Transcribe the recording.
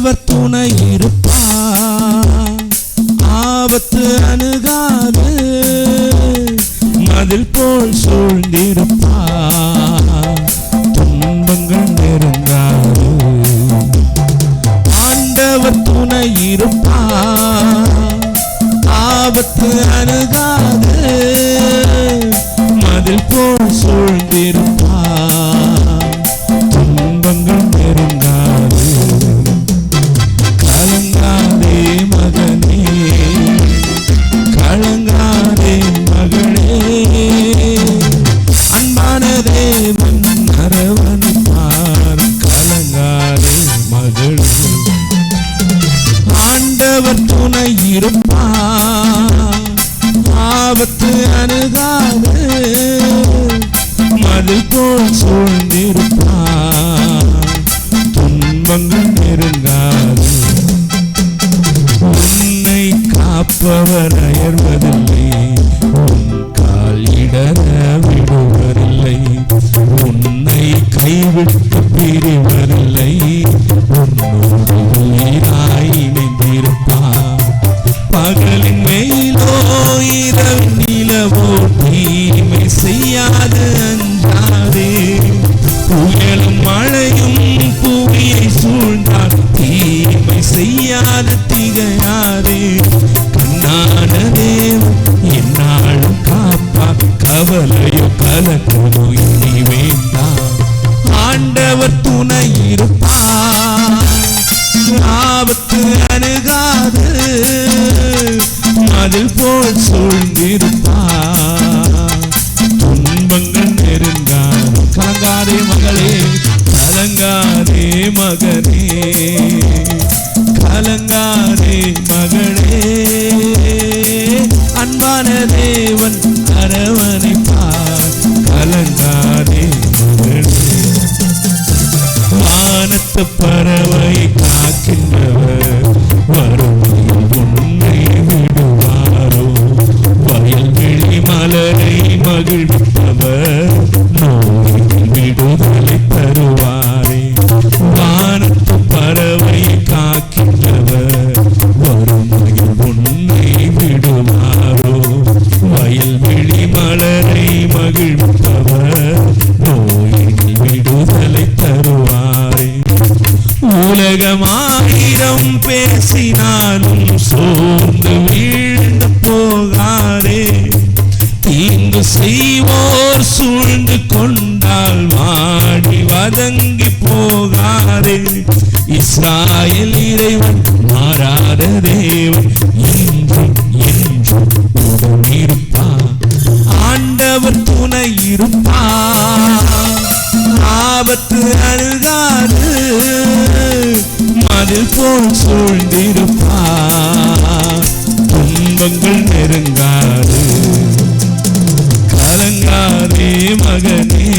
ஆண்டவர் துணை இருப்பார், ஆபத்து அணுகாது, மதில் போல் சூழ்ந்திருப்பார், துன்பங்கள் நெருங்காது. ஆண்டவர் துணை இருப்பார், ஆபத்து அணுகாது, மதில் போல் சூழ்ந்திருப்பார், துன்பங்கள் நெருங்காது. கலங்காதே மகனே, கலங்காதே மகளே, அன்பான தேவன் அரவணைப்பார், கலங்காதே மகளே. ஆண்டவர் துணை இருப்பார், ஆபத்து அணுகாது, மதில் போல் சூழ்ந்திருப்பார், துன்பங்கள் நெருங்காது. உன்னை காப்பவர் அயர்வதில்லை, உன் கால் இடர விடுவதில்லை, உன்னை கைவிட்டு பிரிவதில்லை, உன்னோடு உயிராய் இணைந்திருப்பார். பகலின் வெயிலோ இரவின் நிலவோ தீமை செய்யாது அஞ்சாதே, புயலும் மழையும் புவியை சூழ்ந்தால் தீமை செய்யாது திகையாதே. கண்ணான தேவன் என்னாலும் காப்பா, கவலையோ கலக்கமோ இனி வேண்டாம். ஆண்டவர் துணை இருப்பார், ஆபத்து அணுகாது, மதில் போல் சூழ்ந்திருப்பார், துன்பங்கள் நெருங்காது. கலங்காதே மகளே, கலங்காதே மகனே, கலங்காதே மகளே, அன்பான தேவன் அரவணைப்பார், கலங்காதே மகளே. வானத்து பறவை காக்கின்றவர் வறுமையில் உன்னை விடுவாரோ, வயல்வெளி மலரை மகிழ்விப்பவர் நோயில் விடுதலை தருவாரே. வானத்து பறவை காக்கின்றவர் வறுமையில் உன்னை விடுவாரோ, வயல்வெளி மலரை மகிழ்விப்பவர் நோயில் விடுதலை தருவாரே. உலகமாயிரம் பேசினாலும் சோர்ந்து வீழ்ந்து போகாதே, தீங்கு செய்வோர் சூழ்ந்து கொண்டால் வாடி வதங்கி போகாதே. இஸ்ராயேல் இறைவன் மாறாத தேவன், என்றும் என்றும் உடன் இருப்பார். ஆண்டவர் துணை இருப்பார், ஆபத்து அணுகாது, மதில் போல் சூழ்ந்திருப்பார், துன்பங்கள் நெருங்காது. கலங்காதே மகனே,